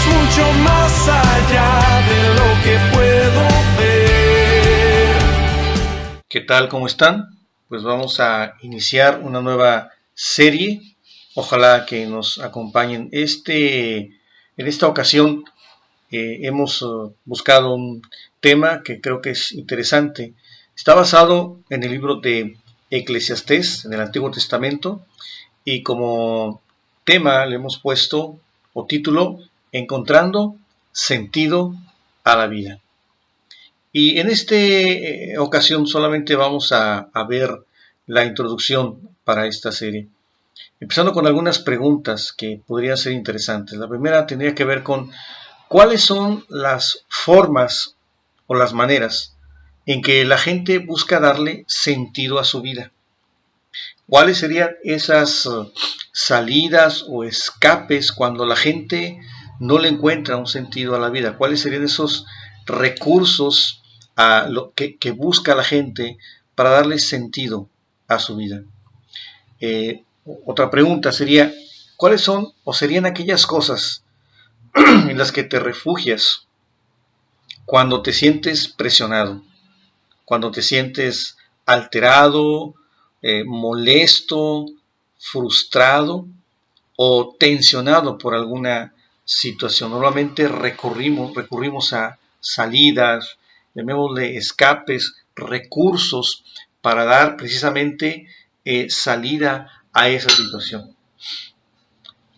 mucho más allá de lo que puedo ver. ¿Qué tal? ¿Cómo están? Pues vamos a iniciar una nueva serie. Ojalá que nos acompañen. En esta ocasión hemos buscado un tema que creo que es interesante. Está basado en el libro de Eclesiastés, en el Antiguo Testamento, y como tema le hemos puesto o título Encontrando sentido a la vida. Y en esta ocasión solamente vamos a ver la introducción para esta serie, empezando con algunas preguntas que podrían ser interesantes. La primera tendría que ver con cuáles son las formas o las maneras en que la gente busca darle sentido a su vida. ¿Cuáles serían esas salidas o escapes cuando la gente no le encuentra un sentido a la vida? ¿Cuáles serían esos recursos a lo que busca la gente para darle sentido a su vida? Otra pregunta sería, ¿cuáles son o serían aquellas cosas en las que te refugias cuando te sientes presionado, cuando te sientes alterado, molesto, frustrado o tensionado por alguna situación? Normalmente recurrimos a salidas, llamémosle escapes, recursos para dar precisamente salida a esa situación.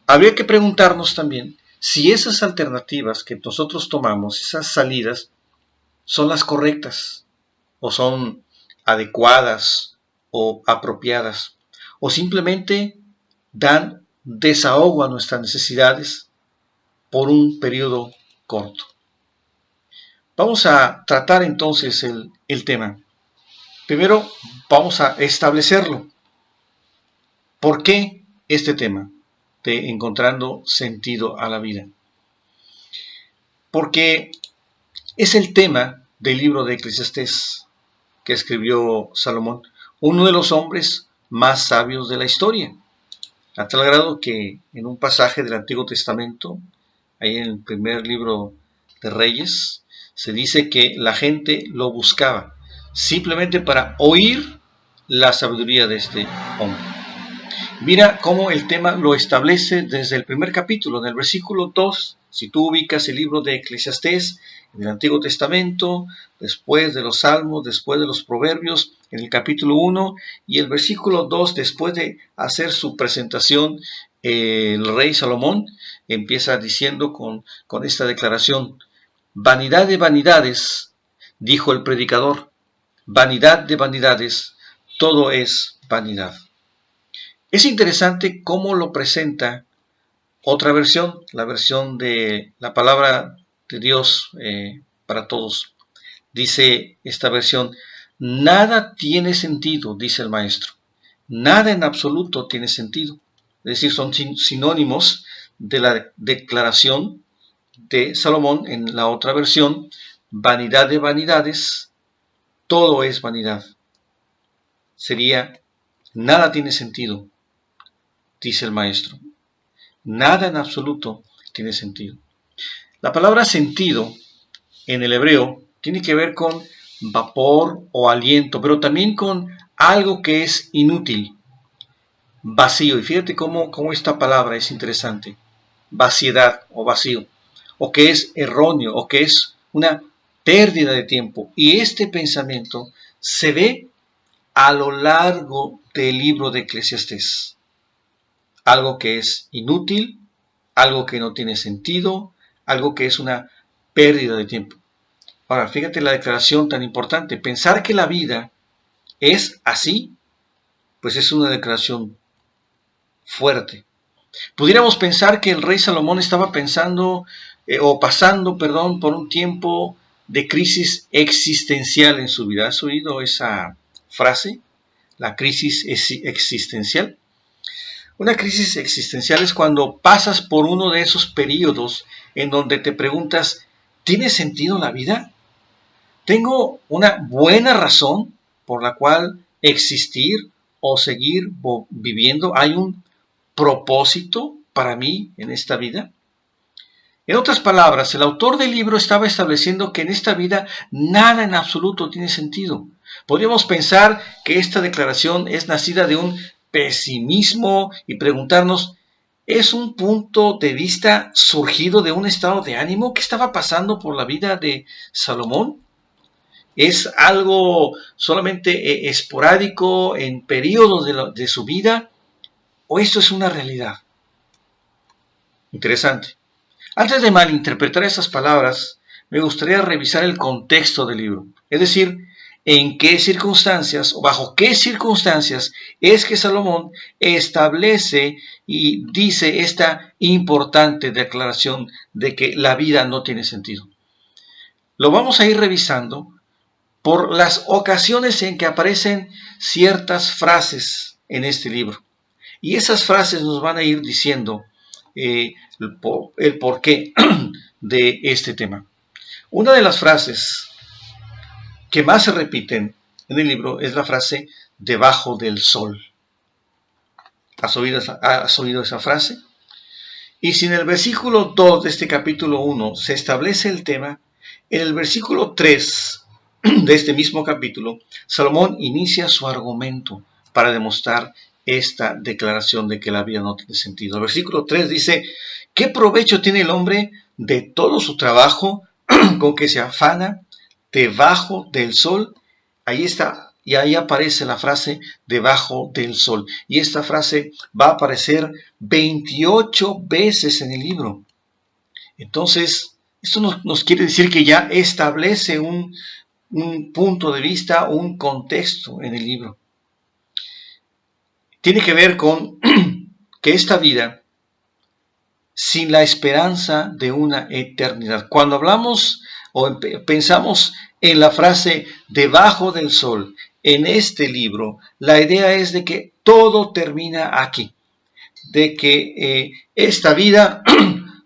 Habría que preguntarnos también si esas alternativas que nosotros tomamos, esas salidas, son las correctas o son adecuadas o apropiadas, o simplemente dan desahogo a nuestras necesidades por un periodo corto. Vamos a tratar entonces el tema. Primero vamos a establecerlo. ¿Por qué este tema de encontrando sentido a la vida? Porque es el tema del libro de Eclesiastés que escribió Salomón, uno de los hombres más sabios de la historia, a tal grado que en un pasaje del Antiguo Testamento, ahí en el primer libro de Reyes, se dice que la gente lo buscaba simplemente para oír la sabiduría de este hombre. Mira cómo el tema lo establece desde el primer capítulo, en el versículo 2, si tú ubicas el libro de Eclesiastés en el Antiguo Testamento, después de los Salmos, después de los Proverbios, en el capítulo 1, y el versículo 2, después de hacer su presentación, el rey Salomón empieza diciendo con esta declaración: vanidad de vanidades, dijo el predicador, vanidad de vanidades, todo es vanidad. Es interesante cómo lo presenta otra versión, la versión de la palabra de Dios para todos. Dice esta versión: nada tiene sentido, dice el maestro. Nada en absoluto tiene sentido. Es decir, son sinónimos de la declaración de Salomón en la otra versión: vanidad de vanidades, todo es vanidad. Sería: nada tiene sentido, dice el maestro. Nada en absoluto tiene sentido. La palabra sentido en el hebreo tiene que ver con vapor o aliento, pero también con algo que es inútil, vacío. Y fíjate cómo esta palabra es interesante: vaciedad o vacío, o que es erróneo, o que es una pérdida de tiempo. Y este pensamiento se ve a lo largo del libro de Eclesiastés. Algo que es inútil, algo que no tiene sentido, algo que es una pérdida de tiempo. Ahora, fíjate la declaración tan importante. Pensar que la vida es así, pues es una declaración fuerte. Pudiéramos pensar que el rey Salomón estaba pasando por un tiempo de crisis existencial en su vida. ¿Has oído esa frase? La crisis existencial. Una crisis existencial es cuando pasas por uno de esos periodos en donde te preguntas: ¿tiene sentido la vida? ¿Tengo una buena razón por la cual existir o seguir viviendo? ¿Hay un propósito para mí en esta vida? En otras palabras, el autor del libro estaba estableciendo que en esta vida nada en absoluto tiene sentido. Podríamos pensar que esta declaración es nacida de un pesimismo y preguntarnos, ¿es un punto de vista surgido de un estado de ánimo que estaba pasando por la vida de Salomón? ¿Es algo solamente esporádico en periodos de su vida? ¿O esto es una realidad? Interesante. Antes de malinterpretar estas palabras, me gustaría revisar el contexto del libro, es decir, en qué circunstancias o bajo qué circunstancias es que Salomón establece y dice esta importante declaración de que la vida no tiene sentido. Lo vamos a ir revisando por las ocasiones en que aparecen ciertas frases en este libro. Y esas frases nos van a ir diciendo el porqué de este tema. Una de las frases que más se repiten en el libro es la frase debajo del sol. ¿Has oído esa frase? Y si en el versículo 2 de este capítulo 1 se establece el tema, en el versículo 3 de este mismo capítulo, Salomón inicia su argumento para demostrar esta declaración de que la vida no tiene sentido. El versículo 3 dice, ¿qué provecho tiene el hombre de todo su trabajo con que se afana debajo del sol? Ahí está, y ahí aparece la frase debajo del sol. Y esta frase va a aparecer 28 veces en el libro. Entonces, esto nos quiere decir que ya establece un punto de vista, un contexto en el libro. Tiene que ver con que esta vida, sin la esperanza de una eternidad. Cuando hablamos o pensamos en la frase debajo del sol, en este libro, la idea es de que todo termina aquí, de que esta vida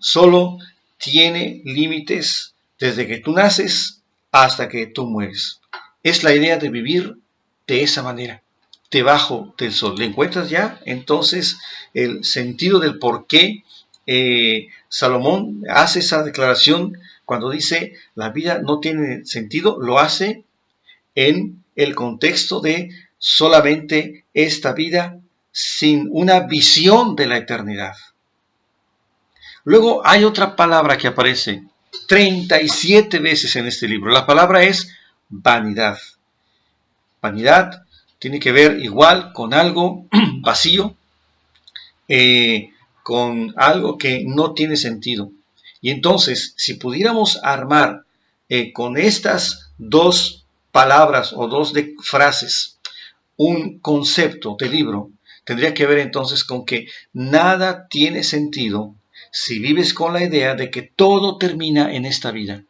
solo tiene límites desde que tú naces hasta que tú mueres. Es la idea de vivir de esa manera, debajo del sol. ¿Le encuentras ya entonces el sentido del por qué Salomón hace esa declaración cuando dice la vida no tiene sentido? Lo hace en el contexto de solamente esta vida sin una visión de la eternidad. Luego hay otra palabra que aparece 37 veces en este libro. La palabra es vanidad. Vanidad tiene que ver igual con algo vacío, con algo que no tiene sentido. Y entonces, si pudiéramos armar con estas dos palabras o dos frases un concepto de libro, tendría que ver entonces con que nada tiene sentido si vives con la idea de que todo termina en esta vida.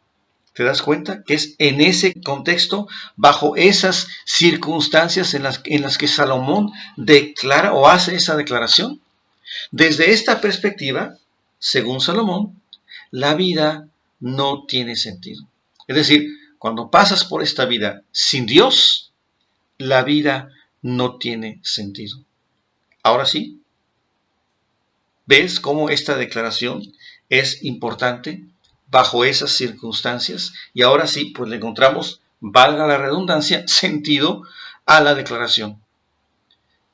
¿Te das cuenta? Que es en ese contexto, bajo esas circunstancias en las que Salomón declara o hace esa declaración. Desde esta perspectiva, según Salomón, la vida no tiene sentido. Es decir, cuando pasas por esta vida sin Dios, la vida no tiene sentido. Ahora sí, ¿ves cómo esta declaración es importante bajo esas circunstancias? Y ahora sí, pues le encontramos, valga la redundancia, sentido a la declaración.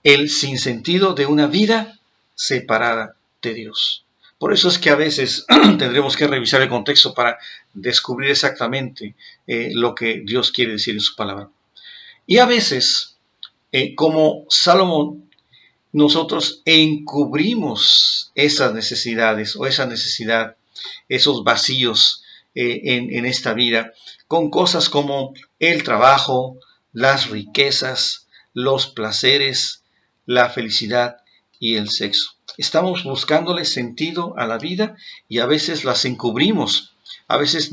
El sinsentido de una vida separada de Dios. Por eso es que a veces tendremos que revisar el contexto para descubrir exactamente lo que Dios quiere decir en su palabra. Y a veces, como Salomón, nosotros encubrimos esas necesidades o esa necesidad, esos vacíos en esta vida, con cosas como el trabajo, las riquezas, los placeres, la felicidad y el sexo. Estamos buscándole sentido a la vida y a veces las encubrimos. A veces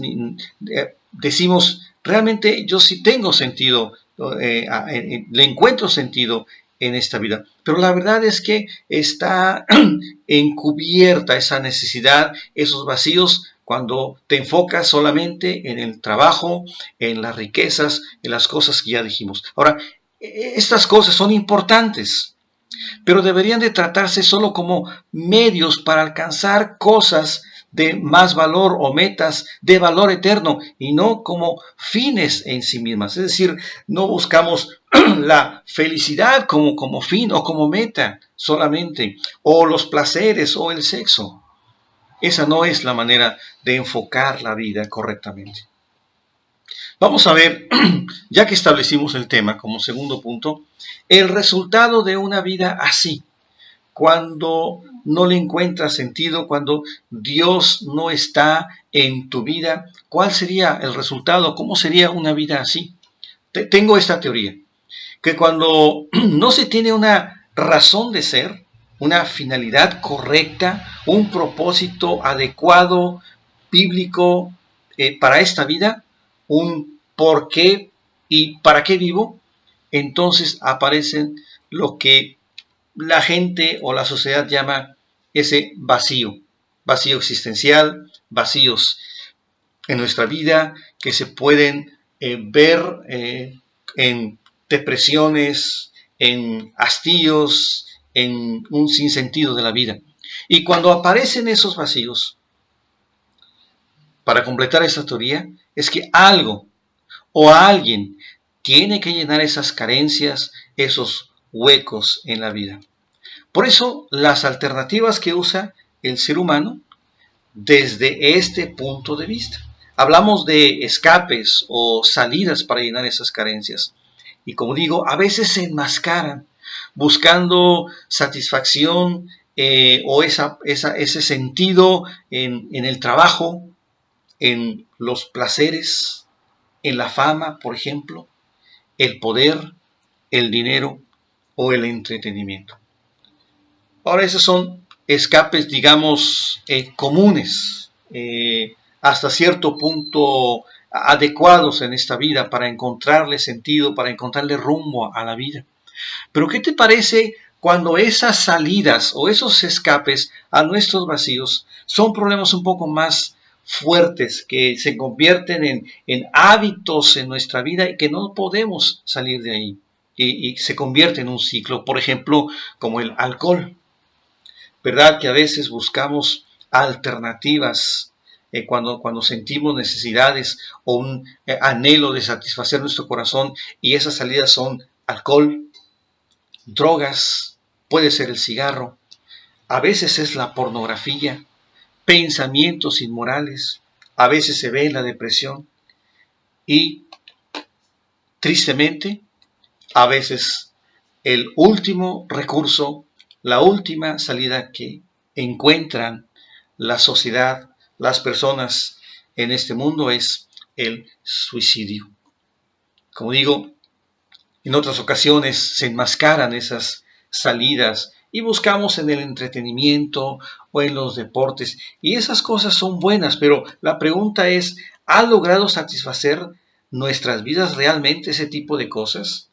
decimos, realmente yo sí tengo sentido, le encuentro sentido en esta vida. Pero la verdad es que está encubierta esa necesidad, esos vacíos, cuando te enfocas solamente en el trabajo, en las riquezas, en las cosas que ya dijimos. Ahora, estas cosas son importantes, pero deberían de tratarse solo como medios para alcanzar cosas de más valor o metas de valor eterno y no como fines en sí mismas. Es decir, no buscamos la felicidad como fin o como meta solamente, o los placeres o el sexo. Esa no es la manera de enfocar la vida correctamente. Vamos a ver, ya que establecimos el tema como segundo punto, el resultado de una vida así, cuando no le encuentras sentido, cuando Dios no está en tu vida. ¿Cuál sería el resultado? ¿Cómo sería una vida así? Tengo esta teoría, que cuando no se tiene una razón de ser, una finalidad correcta, un propósito adecuado, bíblico para esta vida, un por qué y para qué vivo, entonces aparecen lo que la gente o la sociedad llama ese vacío, vacío existencial, vacíos en nuestra vida que se pueden ver en depresiones, en hastíos, en un sinsentido de la vida. Y cuando aparecen esos vacíos, para completar esta teoría, es que algo o alguien tiene que llenar esas carencias, esos huecos en la vida. Por eso, las alternativas que usa el ser humano desde este punto de vista. Hablamos de escapes o salidas para llenar esas carencias. Y como digo, a veces se enmascaran buscando satisfacción o ese sentido en el trabajo, en los placeres, en la fama, por ejemplo, el poder, el dinero o el entretenimiento. Ahora, esos son escapes, digamos, comunes, hasta cierto punto adecuados en esta vida para encontrarle sentido, para encontrarle rumbo a la vida. Pero ¿qué te parece cuando esas salidas o esos escapes a nuestros vacíos son problemas un poco más fuertes, que se convierten en hábitos en nuestra vida y que no podemos salir de ahí y se convierte en un ciclo, por ejemplo, como el alcohol? ¿Verdad que a veces buscamos alternativas cuando sentimos necesidades o un anhelo de satisfacer nuestro corazón, y esas salidas son alcohol, drogas, puede ser el cigarro, a veces es la pornografía, pensamientos inmorales, a veces se ve la depresión y, tristemente, a veces el último recurso, la última salida que encuentran la sociedad, las personas en este mundo es el suicidio. Como digo, en otras ocasiones se enmascaran esas salidas y buscamos en el entretenimiento o en los deportes, y esas cosas son buenas, pero la pregunta es, ¿ha logrado satisfacer nuestras vidas realmente ese tipo de cosas?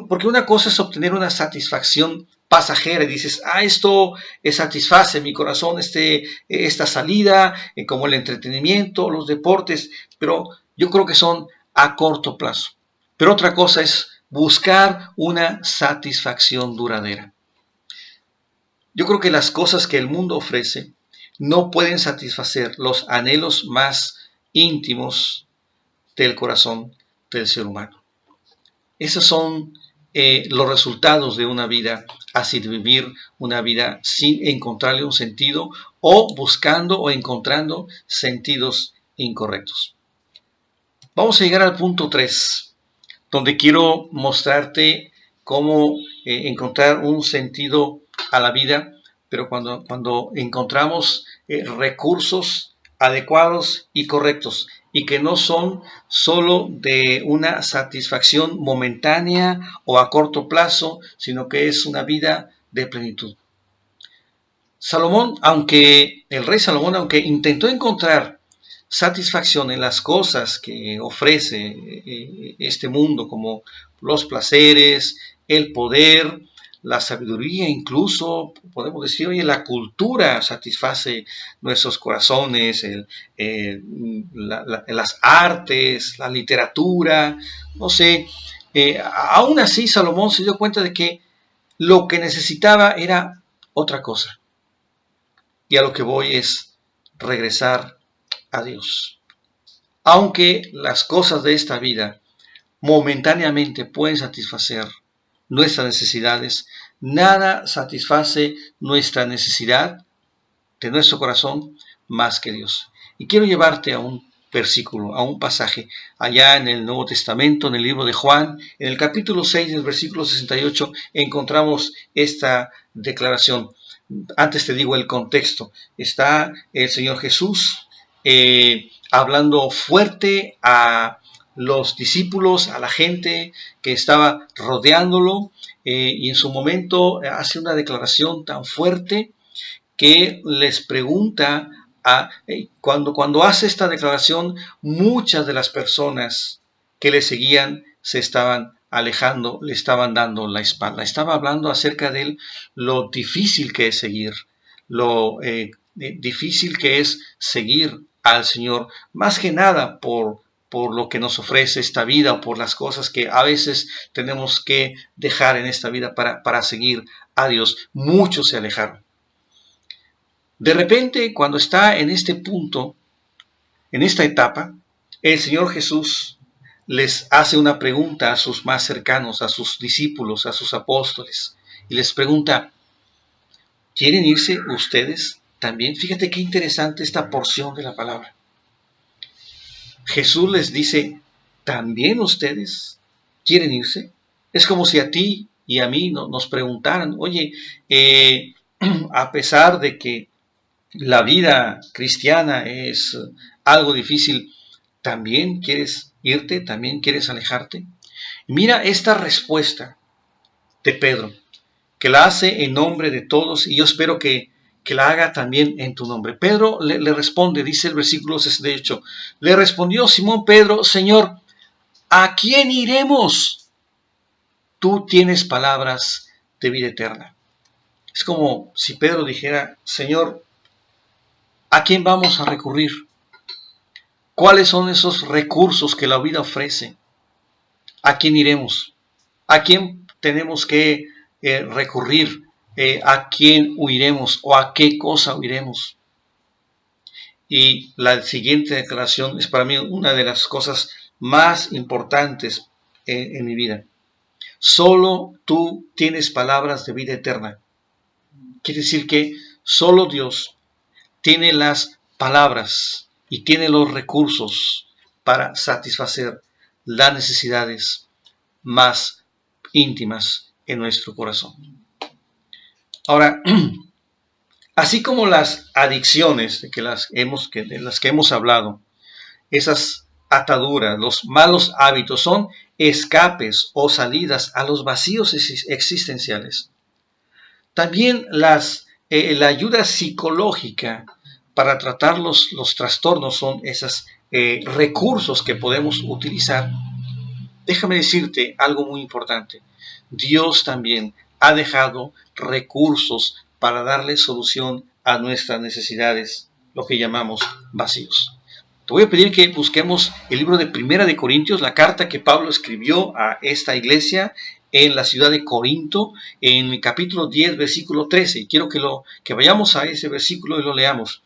Porque una cosa es obtener una satisfacción pasajera y dices, esto satisface mi corazón, esta salida, como el entretenimiento, los deportes, pero yo creo que son a corto plazo. Pero otra cosa es buscar una satisfacción duradera. Yo creo que las cosas que el mundo ofrece no pueden satisfacer los anhelos más íntimos del corazón del ser humano. Esos son los resultados de una vida así, de vivir una vida sin encontrarle un sentido o buscando o encontrando sentidos incorrectos. Vamos a llegar al punto 3, donde quiero mostrarte cómo encontrar un sentido a la vida, pero cuando encontramos recursos adecuados y correctos, y que no son solo de una satisfacción momentánea o a corto plazo, sino que es una vida de plenitud. El rey Salomón, aunque intentó encontrar satisfacción en las cosas que ofrece este mundo, como los placeres, el poder, la sabiduría, incluso podemos decir, oye, la cultura satisface nuestros corazones, las artes, la literatura, no sé. Aún así, Salomón se dio cuenta de que lo que necesitaba era otra cosa. Y a lo que voy es regresar a Dios. Aunque las cosas de esta vida momentáneamente pueden satisfacer nuestras necesidades, nada satisface nuestra necesidad de nuestro corazón más que Dios. Y quiero llevarte a un versículo, a un pasaje, allá en el Nuevo Testamento, en el libro de Juan, en el capítulo 6, en el versículo 68, encontramos esta declaración. Antes te digo el contexto. Está el Señor Jesús hablando fuerte a los discípulos, a la gente que estaba rodeándolo, y en su momento hace una declaración tan fuerte que les pregunta, cuando hace esta declaración, muchas de las personas que le seguían se estaban alejando, le estaban dando la espalda. Estaba hablando acerca de lo difícil que es seguir, lo difícil que es seguir al Señor, más que nada por lo que nos ofrece esta vida o por las cosas que a veces tenemos que dejar en esta vida para seguir a Dios. Muchos se alejaron. De repente, cuando está en este punto, en esta etapa, el Señor Jesús les hace una pregunta a sus más cercanos, a sus discípulos, a sus apóstoles, y les pregunta, ¿quieren irse ustedes también? Fíjate qué interesante esta porción de la palabra. Jesús les dice, ¿también ustedes quieren irse? Es como si a ti y a mí nos preguntaran, oye, a pesar de que la vida cristiana es algo difícil, ¿también quieres irte? ¿También quieres alejarte? Mira esta respuesta de Pedro, que la hace en nombre de todos, y yo espero que la haga también en tu nombre. Pedro le responde, dice el versículo 68, le respondió Simón Pedro, Señor, ¿a quién iremos? Tú tienes palabras de vida eterna. Es como si Pedro dijera, Señor, ¿a quién vamos a recurrir? ¿Cuáles son esos recursos que la vida ofrece? ¿A quién iremos? ¿A quién tenemos que recurrir? ¿A quién huiremos? ¿O a qué cosa huiremos? Y la siguiente declaración es para mí una de las cosas más importantes en mi vida. Solo tú tienes palabras de vida eterna. Quiere decir que solo Dios tiene las palabras y tiene los recursos para satisfacer las necesidades más íntimas en nuestro corazón. Ahora, así como las adicciones de las que hemos hablado, esas ataduras, los malos hábitos son escapes o salidas a los vacíos existenciales. También la ayuda psicológica para tratar los trastornos son esos recursos que podemos utilizar. Déjame decirte algo muy importante. Dios también ha dejado recursos para darle solución a nuestras necesidades, lo que llamamos vacíos. Te voy a pedir que busquemos el libro de Primera de Corintios, la carta que Pablo escribió a esta iglesia en la ciudad de Corinto, en el capítulo 10, versículo 13. Y quiero que vayamos a ese versículo y lo leamos.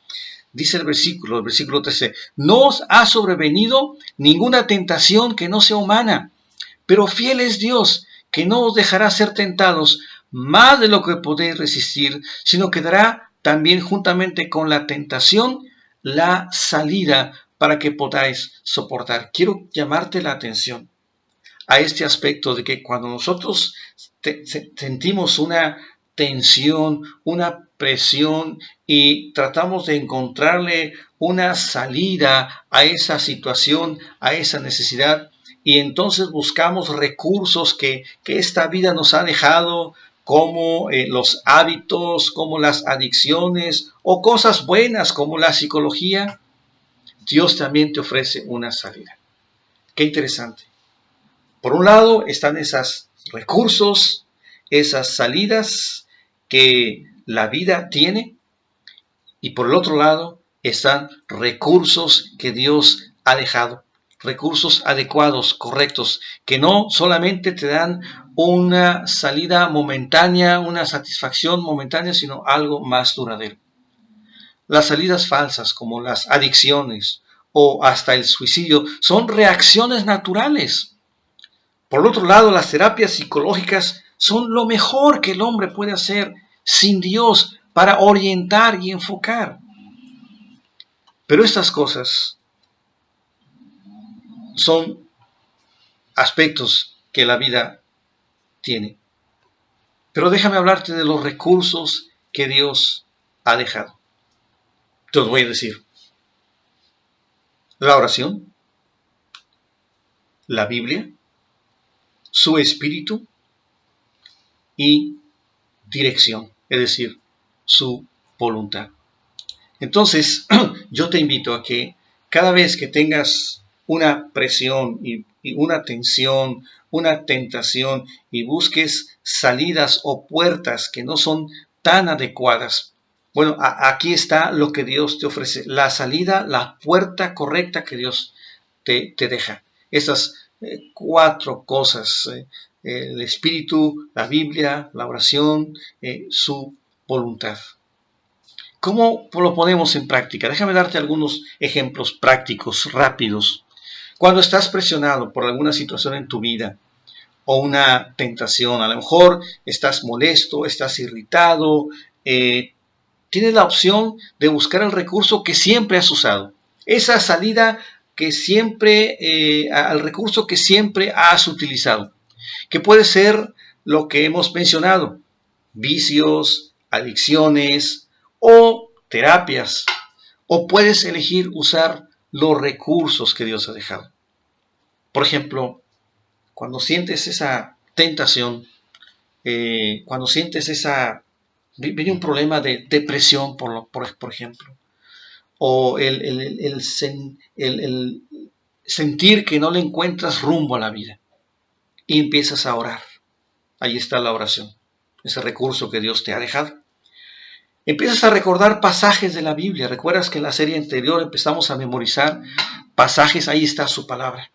Dice el versículo 13, no os ha sobrevenido ninguna tentación que no sea humana, pero fiel es Dios, que no os dejará ser tentados más de lo que podéis resistir, sino que dará también juntamente con la tentación la salida para que podáis soportar. Quiero llamarte la atención a este aspecto de que cuando nosotros sentimos una tensión, una presión y tratamos de encontrarle una salida a esa situación, a esa necesidad, y entonces buscamos recursos que esta vida nos ha dejado, como los hábitos, como las adicciones, o cosas buenas como la psicología, Dios también te ofrece una salida. Qué interesante. Por un lado están esos recursos, esas salidas que la vida tiene, y por el otro lado están recursos que Dios ha dejado, recursos adecuados, correctos, que no solamente te dan una salida momentánea, una satisfacción momentánea, sino algo más duradero. las salidas falsas, como las adicciones o hasta el suicidio, son reacciones naturales. Por otro lado, las terapias psicológicas son lo mejor que el hombre puede hacer sin Dios para orientar y enfocar. Pero estas cosas son aspectos que la vida tiene. Pero déjame hablarte de los recursos que Dios ha dejado. Te los voy a decir. La oración, la Biblia, su espíritu y dirección, es decir, su voluntad. Entonces, yo te invito a que cada vez que tengas una presión y una tensión, una tentación, y busques salidas o puertas que no son tan adecuadas, bueno, aquí está lo que Dios te ofrece, la salida, la puerta correcta que Dios te deja. Estas 4 cosas, el espíritu, la Biblia, la oración, su voluntad. ¿Cómo lo ponemos en práctica? Déjame darte algunos ejemplos prácticos, rápidos. Cuando estás presionado por alguna situación en tu vida o una tentación, a lo mejor estás molesto, estás irritado, tienes la opción de buscar el recurso que siempre has usado. Esa salida que siempre, al recurso que siempre has utilizado. Que puede ser lo que hemos mencionado, vicios, adicciones o terapias. O puedes elegir usar los recursos que Dios ha dejado. Por ejemplo, cuando sientes esa tentación, cuando sientes viene un problema de depresión, por ejemplo, o el sentir que no le encuentras rumbo a la vida y empiezas a orar. Ahí está la oración, ese recurso que Dios te ha dejado. Empiezas a recordar pasajes de la Biblia. ¿Recuerdas que en la serie anterior empezamos a memorizar pasajes? Ahí está su palabra.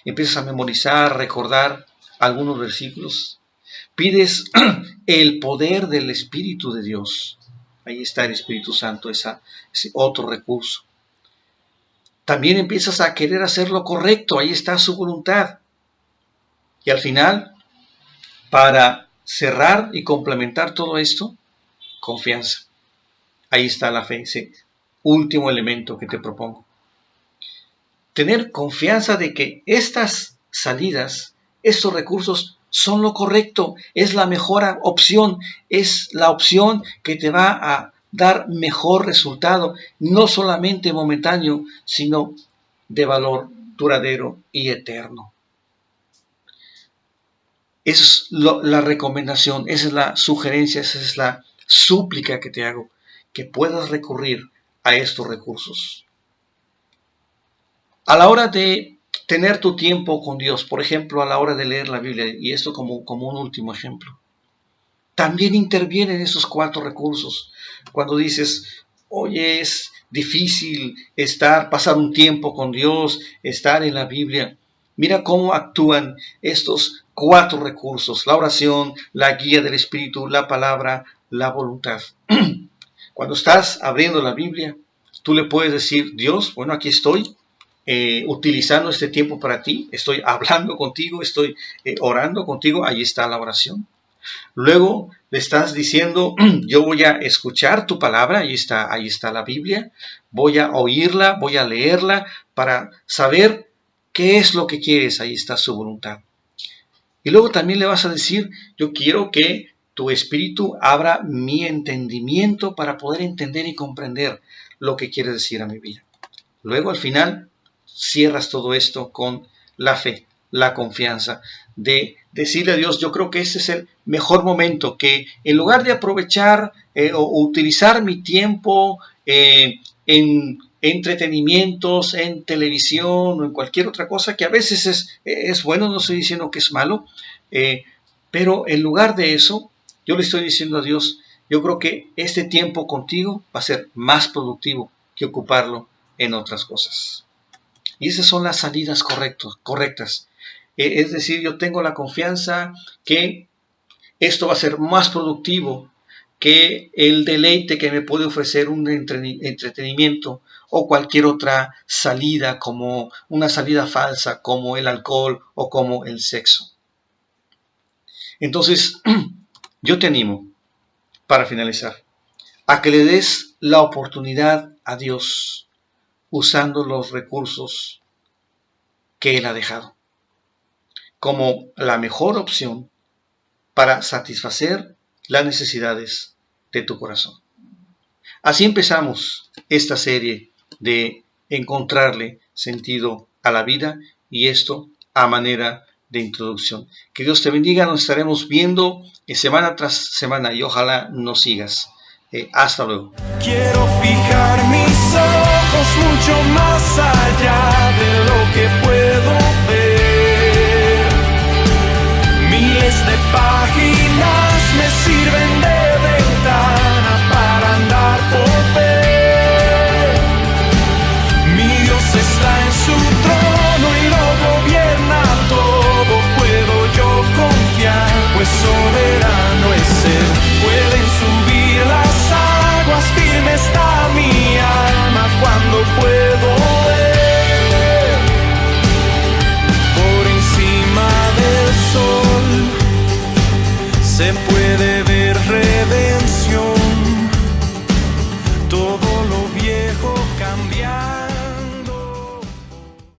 Empiezas a memorizar, recordar algunos versículos. Pides el poder del Espíritu de Dios. Ahí está el Espíritu Santo, ese otro recurso. También empiezas a querer hacer lo correcto. Ahí está su voluntad. Y al final, para cerrar y complementar todo esto, confianza. Ahí está la fe, ese último elemento que te propongo. Tener confianza de que estas salidas, estos recursos son lo correcto, es la mejor opción, es la opción que te va a dar mejor resultado, no solamente momentáneo, sino de valor duradero y eterno. Esa es la recomendación, esa es la sugerencia, esa es la súplica que te hago, que puedas recurrir a estos recursos. A la hora de tener tu tiempo con Dios, por ejemplo, a la hora de leer la Biblia, y esto como un último ejemplo, también intervienen esos 4 recursos. Cuando dices, oye, es difícil pasar un tiempo con Dios, estar en la Biblia, mira cómo actúan estos 4 recursos: la oración, la guía del Espíritu, la palabra, la voluntad. Cuando estás abriendo la Biblia, tú le puedes decir, Dios, bueno, aquí estoy, utilizando este tiempo para ti, estoy hablando contigo, estoy orando contigo. Ahí está la oración. Luego le estás diciendo, yo voy a escuchar tu palabra, ahí está la Biblia, voy a oírla, voy a leerla para saber qué es lo que quieres. Ahí está su voluntad. Y luego también le vas a decir, yo quiero que tu Espíritu abra mi entendimiento para poder entender y comprender lo que quieres decir a mi vida. Luego al final cierras todo esto con la fe, la confianza de decirle a Dios, yo creo que ese es el mejor momento, que en lugar de aprovechar o utilizar mi tiempo en entretenimientos, en televisión o en cualquier otra cosa, que a veces es bueno, no estoy diciendo que es malo, pero en lugar de eso, yo le estoy diciendo a Dios, yo creo que este tiempo contigo va a ser más productivo que ocuparlo en otras cosas. Y esas son las salidas correctas. Es decir, yo tengo la confianza que esto va a ser más productivo que el deleite que me puede ofrecer un entretenimiento o cualquier otra salida, como una salida falsa, como el alcohol o como el sexo. Entonces, yo te animo, para finalizar, a que le des la oportunidad a Dios usando los recursos que Él ha dejado como la mejor opción para satisfacer las necesidades de tu corazón. Así empezamos esta serie de encontrarle sentido a la vida, y esto a manera de introducción. Que Dios te bendiga, nos estaremos viendo semana tras semana y ojalá nos sigas. Hasta luego. Quiero fijar mis ojos mucho más allá de lo que puedo ver. Miles de páginas me sirven de ventana para andar por fe. Mi Dios está en su trono y lo gobierna todo. Puedo yo confiar, pues soberano es Él. Pueden subir las aguas, firme está mi alma cuando puedo ver. Por encima del sol se puede ver